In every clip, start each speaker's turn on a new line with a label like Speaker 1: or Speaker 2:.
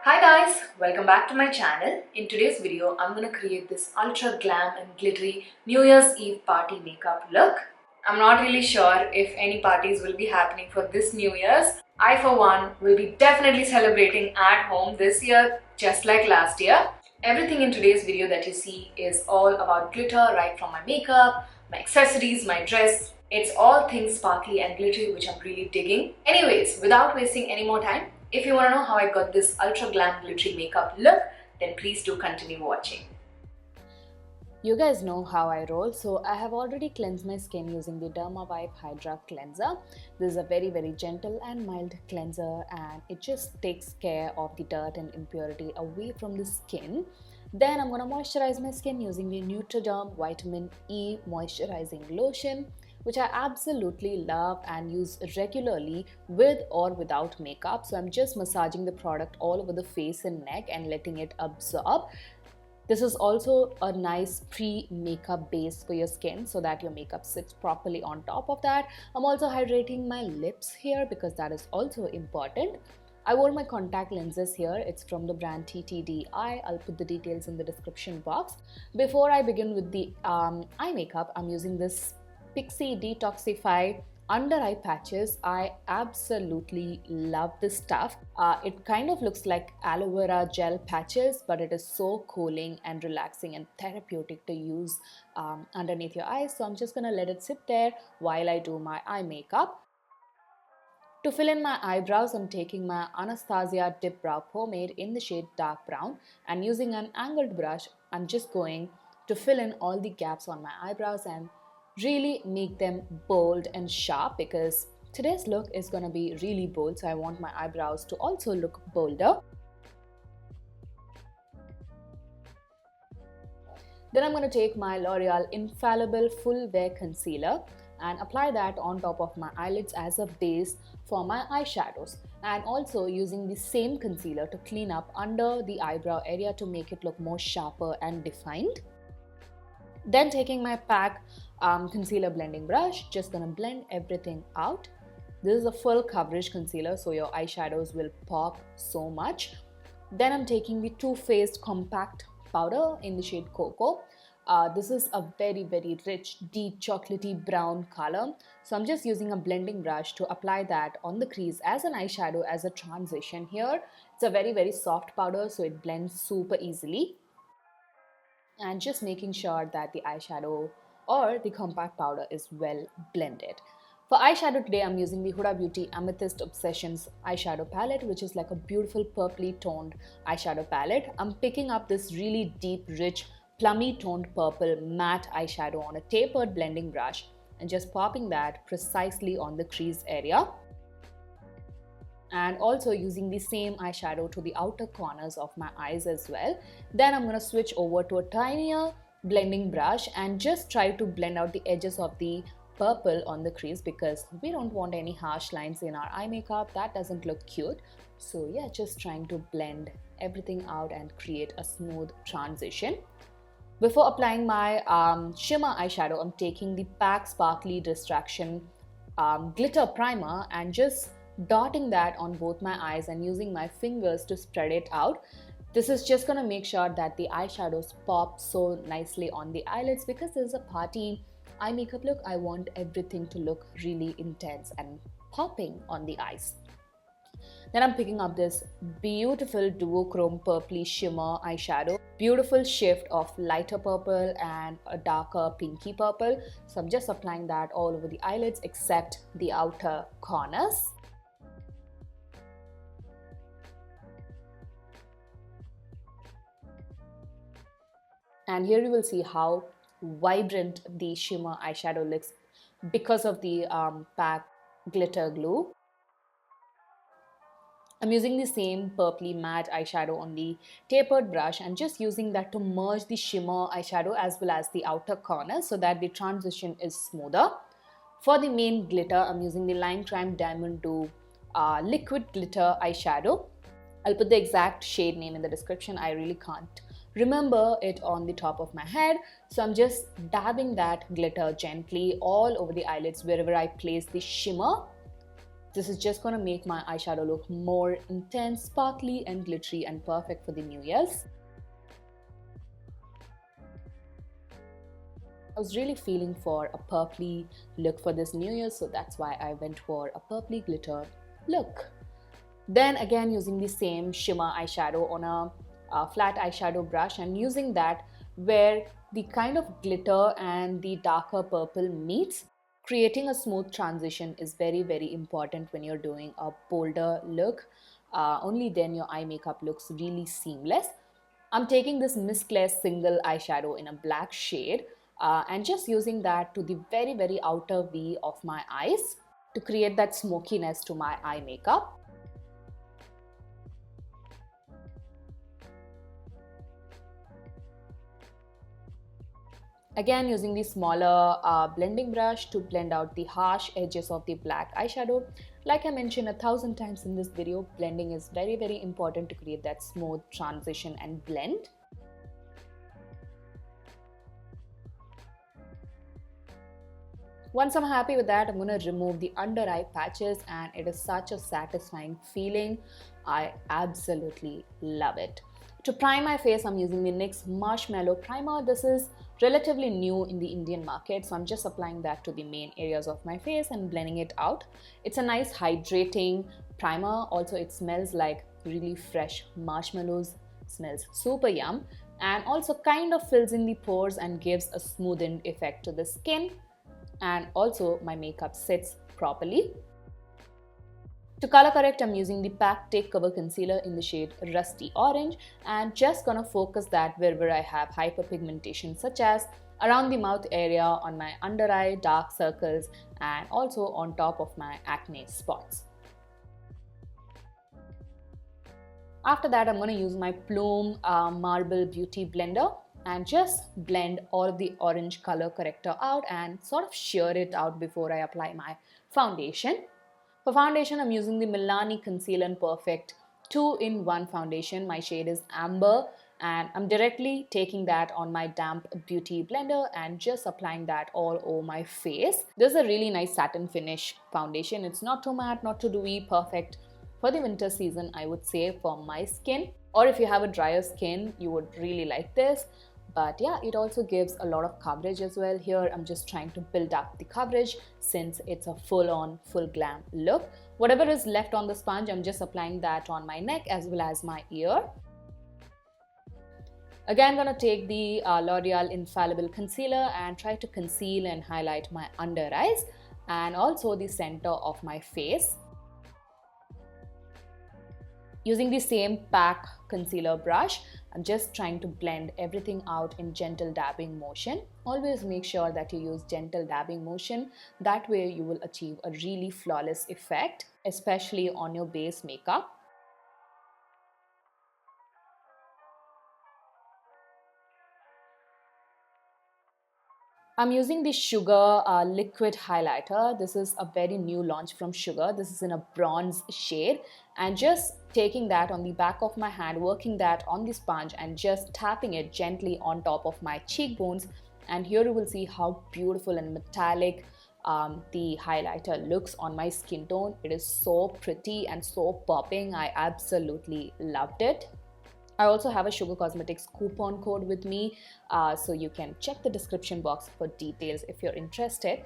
Speaker 1: Hi guys, welcome back to my channel. In today's video, I'm going to create this ultra glam and glittery New Year's Eve party makeup look. I'm not really sure if any parties will be happening for this New Year's. I for one will be definitely celebrating at home this year just like last year. Everything in today's video that you see is all about glitter, right from my makeup, my accessories, my dress. It's all things sparkly and glittery which I'm really digging. Anyways, without wasting any more time, if you want to know how I got this ultra glam glittery makeup look, then please do continue watching.
Speaker 2: You guys know how I roll, so I have already cleansed my skin using the Dermavive Hydra cleanser. This is a very gentle and mild cleanser, and it just takes care of the dirt and impurity away from the skin. Then I'm going to moisturize my skin using the Neutriderm Vitamin E Moisturizing Lotion, which I absolutely love and use regularly with or without makeup. So I'm just massaging the product all over the face and neck and letting it absorb. This is also a nice pre-makeup base for your skin so that your makeup sits properly on top of that. I'm also hydrating my lips here because that is also important. I wore my contact lenses here. It's from the brand TTDI. I'll put the details in the description box. Before I begin with the eye makeup, I'm using this Pixie Detoxify under eye patches. I absolutely love this stuff. It kind of looks like aloe vera gel patches, but it is so cooling and relaxing and therapeutic to use underneath your eyes. So I'm just gonna let it sit there while I do my eye makeup. To fill in my eyebrows, I'm taking my Anastasia Dipbrow pomade in the shade dark brown, and using an angled brush, I'm just going to fill in all the gaps on my eyebrows and really make them bold and sharp, because today's look is going to be really bold, so I want my eyebrows to also look bolder. Then I'm going to take my L'Oreal Infallible Full Wear Concealer and apply that on top of my eyelids as a base for my eyeshadows, and also using the same concealer to clean up under the eyebrow area to make it look more sharper and defined. Then taking my PAC concealer blending brush, just gonna blend everything out. This is a full coverage concealer, so your eyeshadows will pop so much. Then I'm taking the Too Faced compact powder in the shade Cocoa. This is a very rich, deep chocolatey brown color. So I'm just using a blending brush to apply that on the crease as an eyeshadow as a transition here. It's a very soft powder, so it blends super easily. And just making sure that the eyeshadow or the compact powder is well blended. For eyeshadow today, I'm using the Huda Beauty Amethyst Obsessions eyeshadow palette, which is like a beautiful purpley toned eyeshadow palette. I'm picking up this really deep, rich, plummy toned purple matte eyeshadow on a tapered blending brush and just popping that precisely on the crease area. And also using the same eyeshadow to the outer corners of my eyes as well. Then I'm going to switch over to a tinier blending brush and just try to blend out the edges of the purple on the crease, because we don't want any harsh lines in our eye makeup. That doesn't look cute. So yeah, just trying to blend everything out and create a smooth transition. Before applying my shimmer eyeshadow, I'm taking the PAC Sparkly Distraction glitter primer and just dotting that on both my eyes and using my fingers to spread it out. This is just going to make sure that the eyeshadows pop so nicely on the eyelids, because this is a party eye makeup look. I want everything to look really intense and popping on the eyes. Then I'm picking up this beautiful duochrome purpley shimmer eyeshadow. Beautiful shift of lighter purple and a darker pinky purple. So I'm just applying that all over the eyelids except the outer corners. And here you will see how vibrant the shimmer eyeshadow looks because of the PAC glitter glue. I'm using the same purpley matte eyeshadow on the tapered brush and just using that to merge the shimmer eyeshadow as well as the outer corners so that the transition is smoother. For the main glitter, I'm using the Lime Crime Diamond Dew liquid glitter eyeshadow. I'll put the exact shade name in the description. I really can't remember it on the top of my head, so I'm just dabbing that glitter gently all over the eyelids wherever I place the shimmer. This is just going to make my eyeshadow look more intense, sparkly and glittery and perfect for the New Year's. I was really feeling for a purpley look for this New Year, so that's why I went for a purpley glitter look. Then again, using the same shimmer eyeshadow on a flat eyeshadow brush and using that where the kind of glitter and the darker purple meets, creating a smooth transition is very, very important when you're doing a bolder look. Only then your eye makeup looks really seamless. I'm taking this Miss Claire single eyeshadow in a black shade and just using that to the very, very outer V of my eyes to create that smokiness to my eye makeup. Again, using the smaller blending brush to blend out the harsh edges of the black eyeshadow. Like I mentioned 1,000 times in this video, blending is very, very important to create that smooth transition and blend. Once I'm happy with that, I'm going to remove the under eye patches, and it is such a satisfying feeling. I absolutely love it. To prime my face, I'm using the NYX Marshmallow Primer. This is relatively new in the Indian market, so I'm just applying that to the main areas of my face and blending it out. It's a nice hydrating primer. Also, it smells like really fresh marshmallows. Smells super yum, and also kind of fills in the pores and gives a smoothened effect to the skin. And also my makeup sits properly. To color correct, I'm using the Pack Take Cover Concealer in the shade Rusty Orange, and just gonna focus that wherever I have hyperpigmentation, such as around the mouth area, on my under eye, dark circles, and also on top of my acne spots. After that, I'm gonna use my Plume Marble Beauty Blender and just blend all of the orange color corrector out and sort of shear it out before I apply my foundation. For foundation, I'm using the Milani Conceal and Perfect 2-in-1 foundation. My shade is Amber, and I'm directly taking that on my damp beauty blender and just applying that all over my face. This is a really nice satin finish foundation. It's not too matte, not too dewy, perfect for the winter season, I would say, for my skin. Or if you have a drier skin, you would really like this. But yeah, it also gives a lot of coverage as well. Here I'm just trying to build up the coverage since it's a full-on, full glam look. Whatever is left on the sponge, I'm just applying that on my neck as well as my ear. Again, I'm going to take the L'Oreal Infallible Concealer and try to conceal and highlight my under eyes and also the center of my face. Using the same Pack concealer brush, I'm just trying to blend everything out in gentle dabbing motion. Always make sure that you use gentle dabbing motion. That way you will achieve a really flawless effect, especially on your base makeup. I'm using the Sugar liquid highlighter. This is a very new launch from Sugar. This is in a bronze shade, and just taking that on the back of my hand, working that on the sponge and just tapping it gently on top of my cheekbones. And here you will see how beautiful and metallic the highlighter looks on my skin tone. It is so pretty and so popping. I absolutely loved it. I also have a Sugar Cosmetics coupon code with me, so you can check the description box for details if you're interested.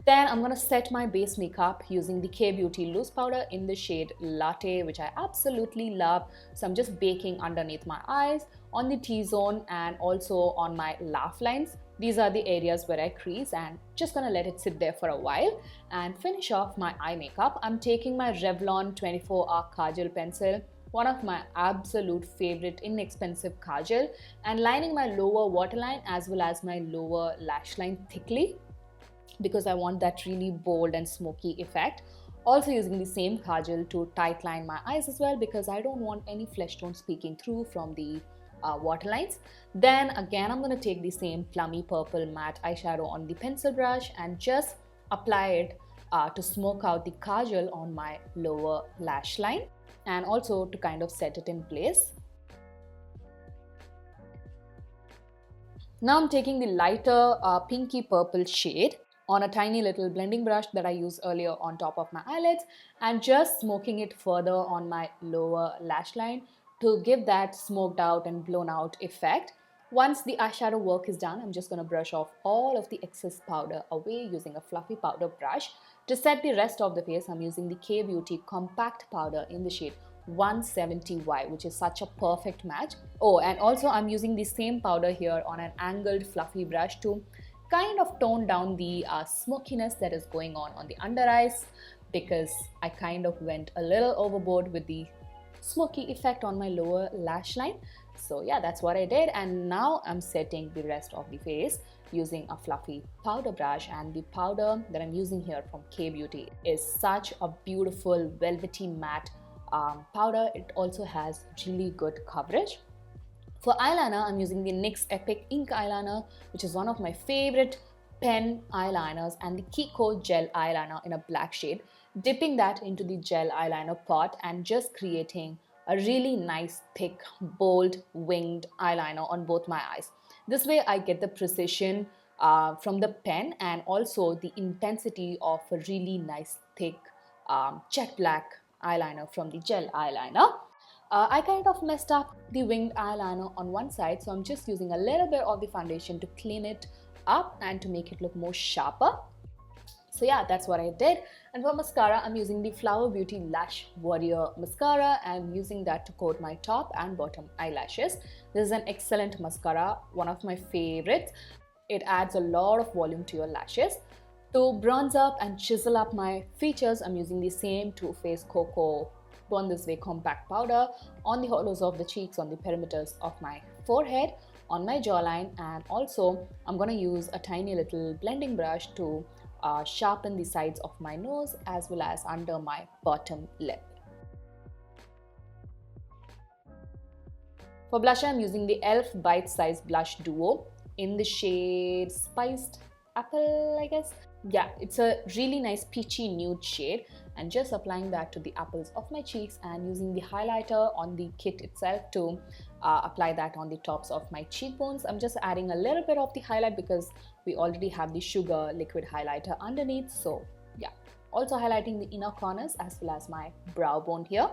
Speaker 2: Then I'm going to set my base makeup using the K-Beauty Loose Powder in the shade Latte, which I absolutely love. So I'm just baking underneath my eyes, on the T-zone, and also on my laugh lines. These are the areas where I crease, and just going to let it sit there for a while and finish off my eye makeup. I'm taking my Revlon 24-hour Kajal pencil, one of my absolute favorite inexpensive kajal, and lining my lower waterline as well as my lower lash line thickly because I want that really bold and smoky effect. Also using the same kajal to tight line my eyes as well because I don't want any flesh tones peeking through from the waterlines. Then again, I'm going to take the same plummy purple matte eyeshadow on the pencil brush and just apply it to smoke out the kajal on my lower lash line, and also to kind of set it in place. Now I'm taking the lighter pinky purple shade on a tiny little blending brush that I used earlier on top of my eyelids, and just smoking it further on my lower lash line to give that smoked out and blown out effect. Once the eyeshadow work is done, I'm just going to brush off all of the excess powder away using a fluffy powder brush. To set the rest of the face, I'm using the K-Beauty compact powder in the shade 170Y, which is such a perfect match. Oh, and also I'm using the same powder here on an angled fluffy brush to kind of tone down the smokiness that is going on the under eyes, because I kind of went a little overboard with the smoky effect on my lower lash line. So yeah, that's what I did, and now I'm setting the rest of the face using a fluffy powder brush. And the powder that I'm using here from K-Beauty is such a beautiful velvety matte powder. It also has really good coverage. For eyeliner, I'm using the NYX Epic Ink Eyeliner, which is one of my favorite pen eyeliners, and the Kiko Gel Eyeliner in a black shade. Dipping that into the gel eyeliner pot and just creating a really nice, thick, bold, winged eyeliner on both my eyes. This way I get the precision from the pen and also the intensity of a really nice, thick, jet black eyeliner from the gel eyeliner. I kind of messed up the winged eyeliner on one side, so I'm just using a little bit of the foundation to clean it up and to make it look more sharper. So yeah, that's what I did. And for mascara, I'm using the Flower Beauty Lash Warrior Mascara, and using that to coat my top and bottom eyelashes. This is an excellent mascara, one of my favorites. It adds a lot of volume to your lashes. To bronze up and chisel up my features, I'm using the same Too Faced Cocoa Born This Way compact powder on the hollows of the cheeks, on the perimeters of my forehead, on my jawline, and also I'm going to use a tiny little blending brush to sharpen the sides of my nose as well as under my bottom lip. For blusher, I'm using the e.l.f. Bite Size Blush Duo in the shade Spiced Apple, I guess. Yeah, it's a really nice peachy nude shade, and just applying that to the apples of my cheeks and using the highlighter on the kit itself to apply that on the tops of my cheekbones. I'm just adding a little bit of the highlight because we already have the sugar liquid highlighter underneath. So yeah, also highlighting the inner corners as well as my brow bone here.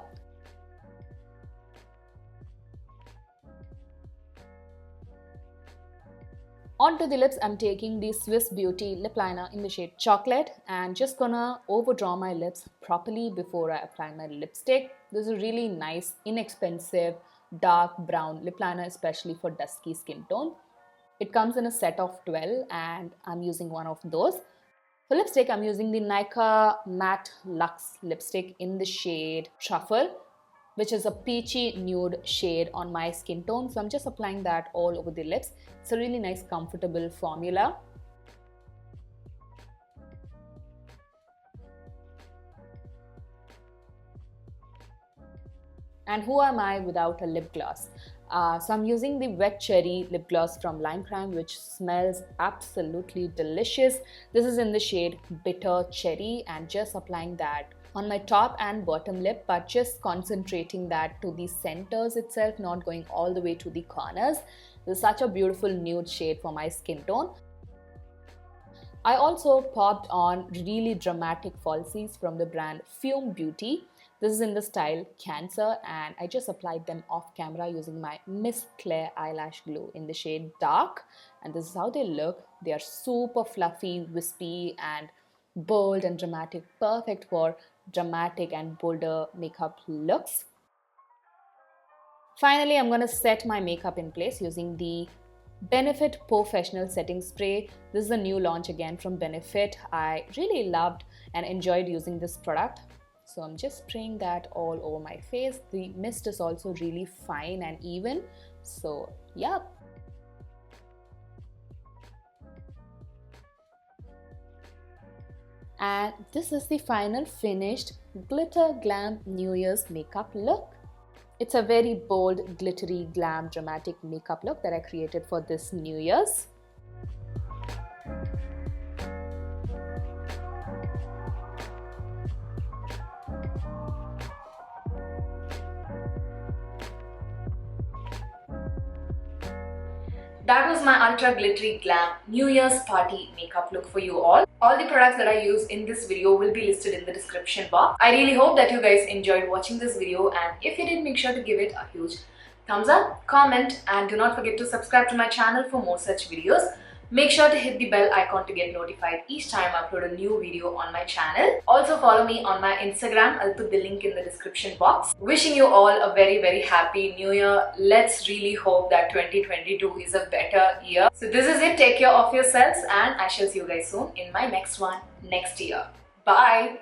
Speaker 2: Onto the lips, I'm taking the Swiss Beauty lip liner in the shade Chocolate and just gonna overdraw my lips properly before I apply my lipstick. This is a really nice, inexpensive, dark brown lip liner, especially for dusky skin tone. It comes in a set of 12 and I'm using one of those. For lipstick, I'm using the Nika Matte Luxe lipstick in the shade Truffle, which is a peachy nude shade on my skin tone. So I'm just applying that all over the lips. It's a really nice, comfortable formula. And who am I without a lip gloss? So I'm using the Wet Cherry lip gloss from Lime Crime, which smells absolutely delicious. This is in the shade Bitter Cherry, and just applying that on my top and bottom lip, but just concentrating that to the centers itself, not going all the way to the corners. This is such a beautiful nude shade for my skin tone. I also popped on really dramatic falsies from the brand Fiume Beauty. This is in the style Cancer, and I just applied them off camera using my Miss Claire eyelash glue in the shade Dark. And this is how they look. They are super fluffy, wispy, and bold and dramatic, perfect for dramatic and bolder makeup looks. Finally, I'm going to set my makeup in place using the Benefit Professional Setting Spray. This is a new launch again from Benefit. I really loved and enjoyed using this product. So I'm just spraying that all over my face. The mist is also really fine and even. So yeah. And this is the final finished Glitter Glam New Year's makeup look. It's a very bold, glittery, glam, dramatic makeup look that I created for this New Year's.
Speaker 1: that was my ultra glittery glam New Year's party makeup look for you all. All the products that I use in this video will be listed in the description box. I really hope that you guys enjoyed watching this video, and if you did, make sure to give it a huge thumbs up, comment, and do not forget to subscribe to my channel for more such videos. Make sure to hit the bell icon to get notified each time I upload a new video on my channel. Also follow me on my Instagram. I'll put the link in the description box. Wishing you all a very happy new year. Let's really hope that 2022 is a better year. So this is it. Take care of yourselves, and I shall see you guys soon in my next one next year. Bye.